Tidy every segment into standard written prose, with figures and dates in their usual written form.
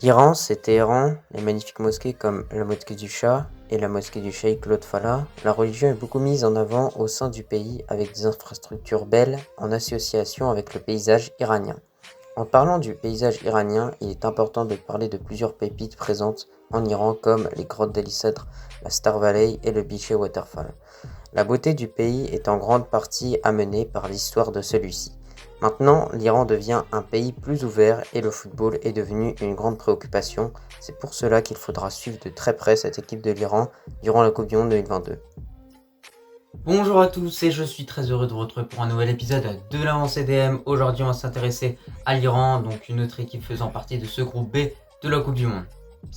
L'Iran, c'est Téhéran, les magnifiques mosquées comme la mosquée du Shah et la mosquée du Cheikh Lotfallah. La religion est beaucoup mise en avant au sein du pays avec des infrastructures belles en association avec le paysage iranien. En parlant du paysage iranien, il est important de parler de plusieurs pépites présentes en Iran comme les grottes d'Eli Sadr, la Star Valley et le Biché Waterfall. La beauté du pays est en grande partie amenée par l'histoire de celui-ci. Maintenant, l'Iran devient un pays plus ouvert et le football est devenu une grande préoccupation. C'est pour cela qu'il faudra suivre de très près cette équipe de l'Iran durant la Coupe du Monde 2022. Bonjour à tous et je suis très heureux de vous retrouver pour un nouvel épisode de l'Avance DM. Aujourd'hui on va s'intéresser à l'Iran, donc une autre équipe faisant partie de ce groupe B de la Coupe du Monde.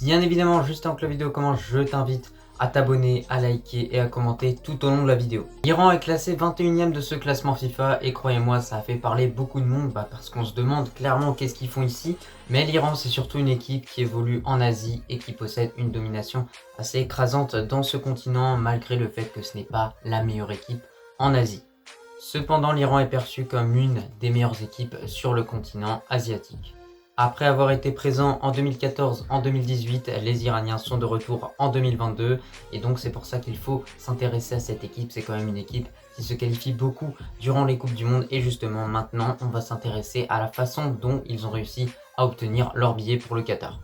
Bien évidemment, juste avant que la vidéo commence, je t'invite à t'abonner, à liker et à commenter tout au long de la vidéo. L'Iran est classé 21e de ce classement FIFA et croyez-moi, ça a fait parler beaucoup de monde parce qu'on se demande clairement qu'est-ce qu'ils font ici. Mais l'Iran, c'est surtout une équipe qui évolue en Asie et qui possède une domination assez écrasante dans ce continent malgré le fait que ce n'est pas la meilleure équipe en Asie. Cependant, l'Iran est perçu comme une des meilleures équipes sur le continent asiatique. Après avoir été présent en 2014, en 2018, les Iraniens sont de retour en 2022 et donc c'est pour ça qu'il faut s'intéresser à cette équipe. C'est quand même une équipe qui se qualifie beaucoup durant les Coupes du Monde et justement maintenant on va s'intéresser à la façon dont ils ont réussi à obtenir leur billet pour le Qatar.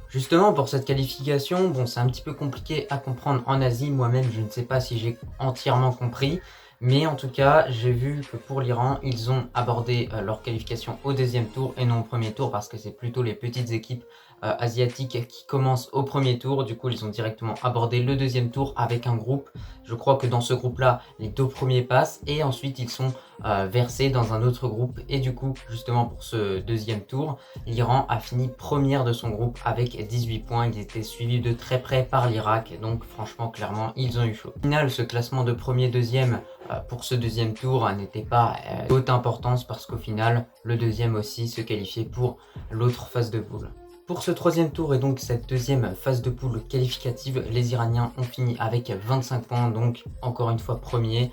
Justement pour cette qualification, bon c'est un petit peu compliqué à comprendre en Asie, moi-même je ne sais pas si j'ai entièrement compris. Mais en tout cas, j'ai vu que pour l'Iran, ils ont abordé leur qualification au deuxième tour et non au premier tour parce que c'est plutôt les petites équipes asiatiques qui commencent au premier tour. Du coup, ils ont directement abordé le deuxième tour avec un groupe. Je crois que dans ce groupe-là, les deux premiers passent et ensuite ils sont versés dans un autre groupe. Et du coup, justement pour ce deuxième tour, l'Iran a fini première de son groupe avec 18 points. Ils étaient suivis de très près par l'Irak. Donc franchement, clairement, ils ont eu chaud. Au final, ce classement de premier-deuxième pour ce deuxième tour n'était pas de haute importance parce qu'au final, le deuxième aussi se qualifiait pour l'autre phase de poule. Pour ce troisième tour et donc cette deuxième phase de poule qualificative, les Iraniens ont fini avec 25 points, donc encore une fois premier.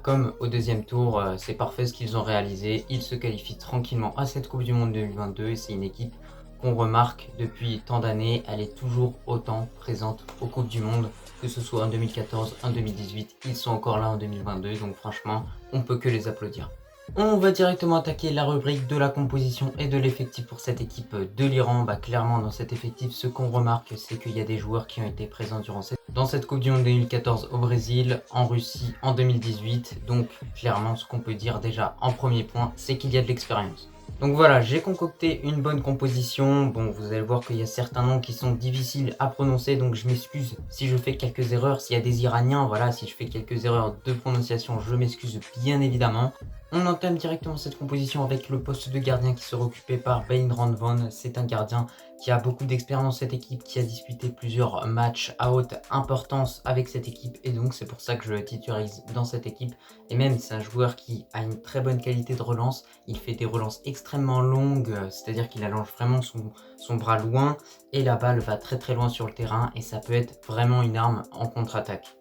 Comme au deuxième tour, c'est parfait ce qu'ils ont réalisé. Ils se qualifient tranquillement à cette Coupe du Monde 2022 et c'est une équipe qu'on remarque depuis tant d'années. Elle est toujours autant présente aux Coupes du Monde, que ce soit en 2014, en 2018. Ils sont encore là en 2022, donc franchement, on peut que les applaudir. On va directement attaquer la rubrique de la composition et de l'effectif pour cette équipe de l'Iran. Clairement, dans cet effectif, ce qu'on remarque, c'est qu'il y a des joueurs qui ont été présents dans cette Coupe du Monde 2014 au Brésil, en Russie en 2018. Donc, clairement, ce qu'on peut dire déjà en premier point, c'est qu'il y a de l'expérience. Donc voilà, j'ai concocté une bonne composition. Bon, vous allez voir qu'il y a certains noms qui sont difficiles à prononcer, donc je m'excuse si je fais quelques erreurs. S'il y a des Iraniens, voilà, si je fais quelques erreurs de prononciation, je m'excuse bien évidemment. On entame directement cette composition avec le poste de gardien qui sera occupé par Bein Randvan. C'est un gardien qui a beaucoup d'expérience dans cette équipe, qui a disputé plusieurs matchs à haute importance avec cette équipe et donc c'est pour ça que je le titularise dans cette équipe. Et même c'est un joueur qui a une très bonne qualité de relance, il fait des relances extrêmement longues, c'est-à-dire qu'il allonge vraiment son bras loin et la balle va très très loin sur le terrain et ça peut être vraiment une arme en contre-attaque.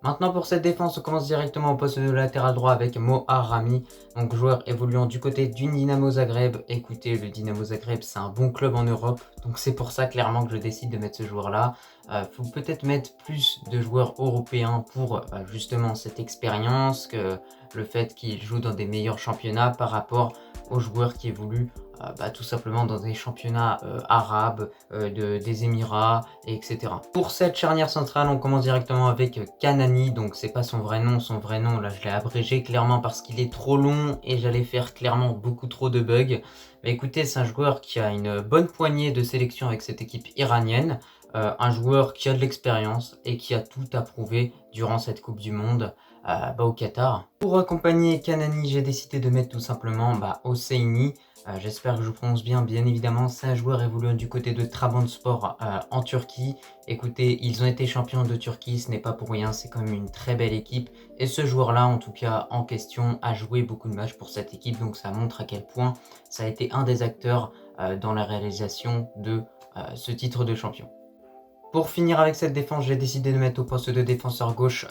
Maintenant pour cette défense, on commence directement au poste de latéral droit avec Mohar Rami, donc joueur évoluant du côté du Dinamo Zagreb. Écoutez, le Dinamo Zagreb c'est un bon club en Europe, donc c'est pour ça clairement que je décide de mettre ce joueur là. Faut peut-être mettre plus de joueurs européens pour justement cette expérience, que le fait qu'il joue dans des meilleurs championnats par rapport aux joueurs qui évoluent tout simplement dans des championnats arabes, des Émirats, etc. Pour cette charnière centrale, on commence directement avec Kanani, donc c'est pas son vrai nom là je l'ai abrégé clairement parce qu'il est trop long et j'allais faire clairement beaucoup trop de bugs. Mais écoutez, c'est un joueur qui a une bonne poignée de sélection avec cette équipe iranienne, un joueur qui a de l'expérience et qui a tout à prouver durant cette Coupe du Monde au Qatar. Pour accompagner Kanani, j'ai décidé de mettre tout simplement Hosseini. J'espère que je prononce bien évidemment. C'est un joueur évoluant du côté de Trabzonspor en Turquie. Écoutez, ils ont été champions de Turquie, ce n'est pas pour rien, c'est quand même une très belle équipe. Et ce joueur-là, en tout cas en question, a joué beaucoup de matchs pour cette équipe, donc ça montre à quel point ça a été un des acteurs dans la réalisation de ce titre de champion. Pour finir avec cette défense, j'ai décidé de mettre au poste de défenseur gauche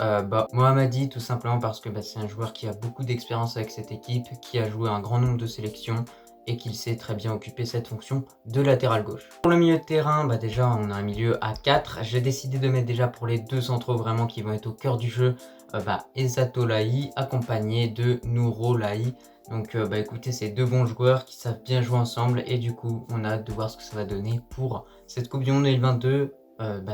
Mohammadi, tout simplement parce que c'est un joueur qui a beaucoup d'expérience avec cette équipe, qui a joué un grand nombre de sélections et qu'il sait très bien occuper cette fonction de latéral gauche. Pour le milieu de terrain, déjà on a un milieu à 4. J'ai décidé de mettre déjà pour les deux centraux vraiment qui vont être au cœur du jeu, Esato Lahi accompagné de Nouro Lahi. Donc écoutez, c'est deux bons joueurs qui savent bien jouer ensemble et du coup on a hâte de voir ce que ça va donner pour cette Coupe du Monde 2022,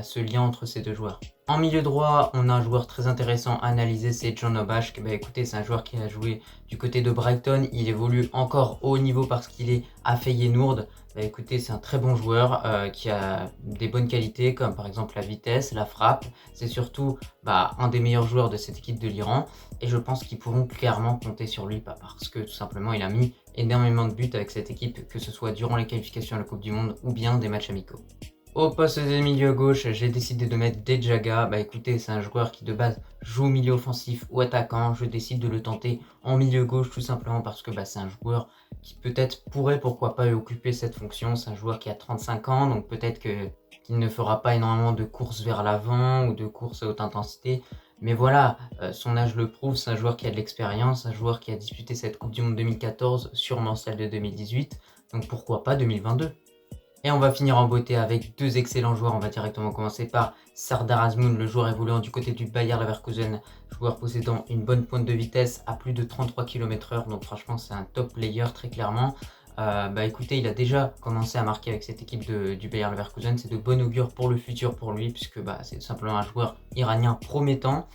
ce lien entre ces deux joueurs. En milieu droit, on a un joueur très intéressant à analyser, c'est John Obash. Écoutez, c'est un joueur qui a joué du côté de Brighton. Il évolue encore au haut niveau parce qu'il est à Feyenoord. Écoutez, c'est un très bon joueur qui a des bonnes qualités comme par exemple la vitesse, la frappe. C'est surtout un des meilleurs joueurs de cette équipe de l'Iran. Et je pense qu'ils pourront clairement compter sur lui parce que tout simplement, il a mis énormément de buts avec cette équipe, que ce soit durant les qualifications à la Coupe du Monde ou bien des matchs amicaux. Au poste de milieu gauche, j'ai décidé de mettre Dejaga. Écoutez, c'est un joueur qui de base joue au milieu offensif ou attaquant. Je décide de le tenter en milieu gauche tout simplement parce que c'est un joueur qui peut-être pourrait, pourquoi pas, occuper cette fonction. C'est un joueur qui a 35 ans, donc peut-être qu'il ne fera pas énormément de courses vers l'avant ou de courses à haute intensité. Mais voilà, son âge le prouve, c'est un joueur qui a de l'expérience, un joueur qui a disputé cette Coupe du Monde 2014, sûrement celle de 2018, donc pourquoi pas 2022. Et on va finir en beauté avec deux excellents joueurs. On va directement commencer par Sardar Azmoun, le joueur évoluant du côté du Bayer Leverkusen, joueur possédant une bonne pointe de vitesse à plus de 33 km/h. Donc franchement, c'est un top player très clairement. Écoutez, il a déjà commencé à marquer avec cette équipe du Bayer Leverkusen. C'est de bon augure pour le futur pour lui, puisque c'est tout simplement un joueur iranien promettant.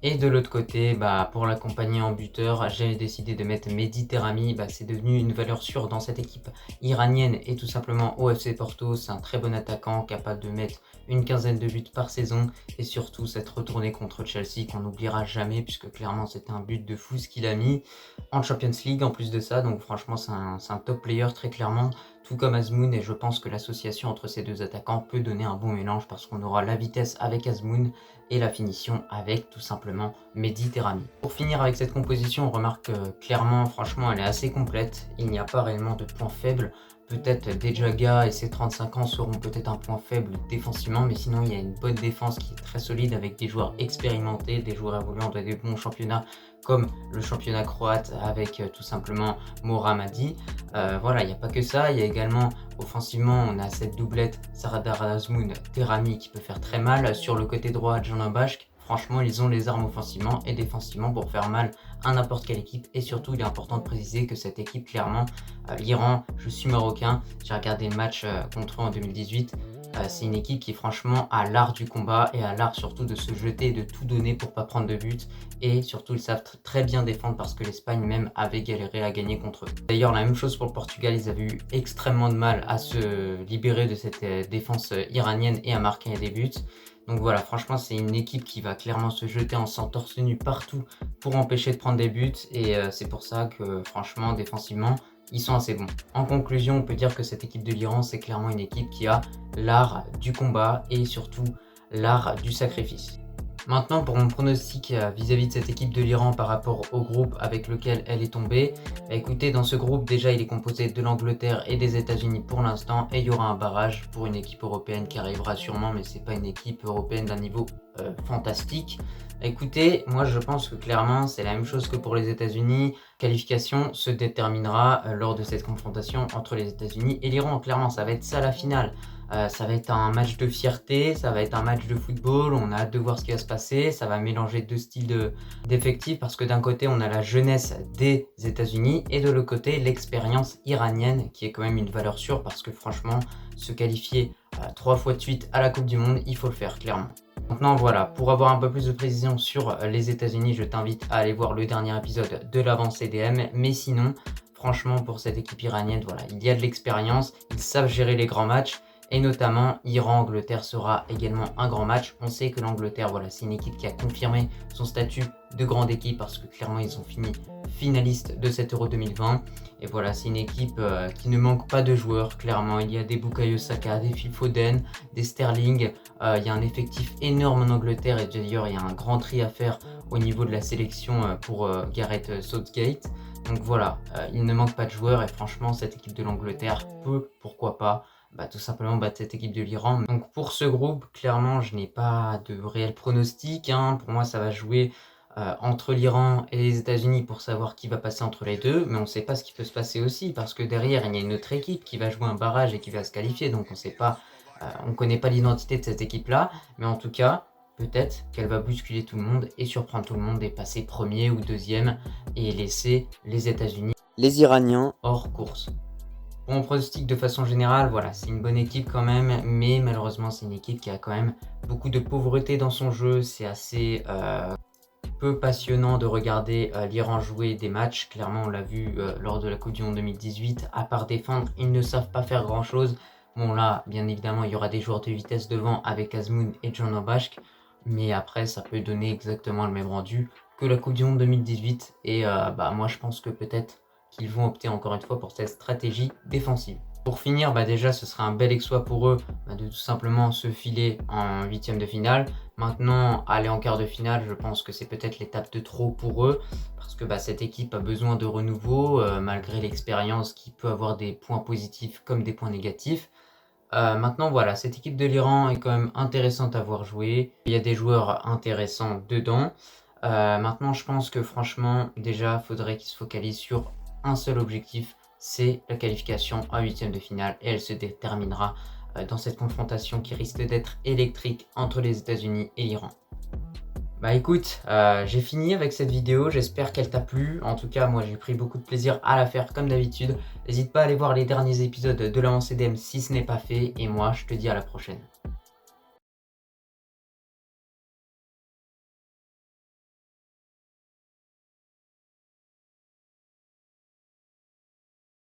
Et de l'autre côté, pour l'accompagner en buteur, j'ai décidé de mettre Mehdi Terami. C'est devenu une valeur sûre dans cette équipe iranienne et tout simplement au FC Porto. C'est un très bon attaquant capable de mettre une quinzaine de buts par saison et surtout cette retournée contre Chelsea qu'on n'oubliera jamais puisque clairement c'était un but de fou ce qu'il a mis en Champions League en plus de ça. Donc franchement c'est un top player très clairement, tout comme Azmoun, et je pense que l'association entre ces deux attaquants peut donner un bon mélange parce qu'on aura la vitesse avec Azmoun et la finition avec tout simplement Mehdi Terami. Pour finir avec cette composition, on remarque que clairement, franchement, elle est assez complète. Il n'y a pas réellement de points faibles. Peut-être Dejaga et ses 35 ans seront peut-être un point faible défensivement, mais sinon il y a une bonne défense qui est très solide avec des joueurs expérimentés, des joueurs évoluant dans des bons championnats comme le championnat croate avec tout simplement Moramadi. Il n'y a pas que ça, il y a également offensivement, on a cette doublette Sardar Azmoun Terami qui peut faire très mal. Sur le côté droit, Djordje Bashk. Franchement, ils ont les armes offensivement et défensivement pour faire mal à n'importe quelle équipe. Et surtout, il est important de préciser que cette équipe, clairement, l'Iran, je suis marocain, j'ai regardé le match contre eux en 2018. C'est une équipe qui franchement a l'art du combat et a l'art surtout de se jeter et de tout donner pour pas prendre de but. Et surtout, ils savent très bien défendre parce que l'Espagne même avait galéré à gagner contre eux. D'ailleurs, la même chose pour le Portugal, ils avaient eu extrêmement de mal à se libérer de cette défense iranienne et à marquer des buts. Donc voilà, franchement, c'est une équipe qui va clairement se jeter en sang torse nu partout pour empêcher de prendre des buts. Et c'est pour ça que, franchement, défensivement, ils sont assez bons. En conclusion, on peut dire que cette équipe de l'Iran, c'est clairement une équipe qui a l'art du combat et surtout l'art du sacrifice. Maintenant, pour mon pronostic vis-à-vis de cette équipe de l'Iran par rapport au groupe avec lequel elle est tombée, écoutez, dans ce groupe, déjà, il est composé de l'Angleterre et des États-Unis pour l'instant, et il y aura un barrage pour une équipe européenne qui arrivera sûrement, mais c'est pas une équipe européenne d'un niveau fantastique. Écoutez, moi je pense que clairement c'est la même chose que pour les États-Unis. Qualification se déterminera lors de cette confrontation entre les États-Unis et l'Iran. Clairement, ça va être ça la finale. Ça va être un match de fierté, ça va être un match de football, on a hâte de voir ce qui va se passer, ça va mélanger deux styles d'effectifs parce que d'un côté on a la jeunesse des États-Unis et de l'autre côté l'expérience iranienne qui est quand même une valeur sûre parce que franchement se qualifier 3 fois de suite à la Coupe du Monde, il faut le faire clairement. Maintenant voilà, pour avoir un peu plus de précision sur les États-Unis, je t'invite à aller voir le dernier épisode de l'Avance CDM, mais sinon franchement pour cette équipe iranienne, voilà, il y a de l'expérience, ils savent gérer les grands matchs. Et notamment, Iran-Angleterre sera également un grand match. On sait que l'Angleterre, voilà, c'est une équipe qui a confirmé son statut de grande équipe parce que clairement, ils ont fini finalistes de cet Euro 2020. Et voilà, c'est une équipe qui ne manque pas de joueurs. Clairement, il y a des Bukayo Saka, des Phil Foden, des Sterling. Il y a un effectif énorme en Angleterre et d'ailleurs, il y a un grand tri à faire au niveau de la sélection pour Gareth Southgate. Donc voilà, il ne manque pas de joueurs et franchement, cette équipe de l'Angleterre peut, pourquoi pas, tout simplement battre cette équipe de l'Iran. Donc pour ce groupe, clairement, je n'ai pas de réel pronostic. Pour moi, ça va jouer entre l'Iran et les États-Unis pour savoir qui va passer entre les deux, mais on ne sait pas ce qui peut se passer aussi, parce que derrière, il y a une autre équipe qui va jouer un barrage et qui va se qualifier, donc on sait pas, on connaît pas l'identité de cette équipe-là, mais en tout cas, peut-être qu'elle va bousculer tout le monde et surprendre tout le monde et passer premier ou deuxième et laisser les États-Unis, Les Iraniens, hors course. Pour mon pronostic de façon générale, voilà, c'est une bonne équipe quand même, mais malheureusement c'est une équipe qui a quand même beaucoup de pauvreté dans son jeu, c'est assez peu passionnant de regarder l'Iran jouer des matchs. Clairement, on l'a vu lors de la Coupe du Monde 2018. À part défendre, ils ne savent pas faire grand-chose. Bon, là, bien évidemment, il y aura des joueurs de vitesse devant avec Azmoun et John Obashk. Mais après, ça peut donner exactement le même rendu que la Coupe du Monde 2018. Et moi, je pense que peut-être qu'ils vont opter encore une fois pour cette stratégie défensive. Pour finir, déjà, ce sera un bel exploit pour eux de tout simplement se filer en huitième de finale. Maintenant, aller en quart de finale, je pense que c'est peut-être l'étape de trop pour eux, parce que cette équipe a besoin de renouveau, malgré l'expérience qui peut avoir des points positifs comme des points négatifs. Maintenant, voilà, cette équipe de l'Iran est quand même intéressante à voir jouer. Il y a des joueurs intéressants dedans. Maintenant, je pense que franchement, déjà, il faudrait qu'ils se focalisent sur un seul objectif, c'est la qualification en huitième de finale, et elle se déterminera dans cette confrontation qui risque d'être électrique entre les États-Unis et l'Iran. Écoute, j'ai fini avec cette vidéo, j'espère qu'elle t'a plu. En tout cas, moi j'ai pris beaucoup de plaisir à la faire comme d'habitude. N'hésite pas à aller voir les derniers épisodes de l'Avance CDM si ce n'est pas fait, et moi je te dis à la prochaine.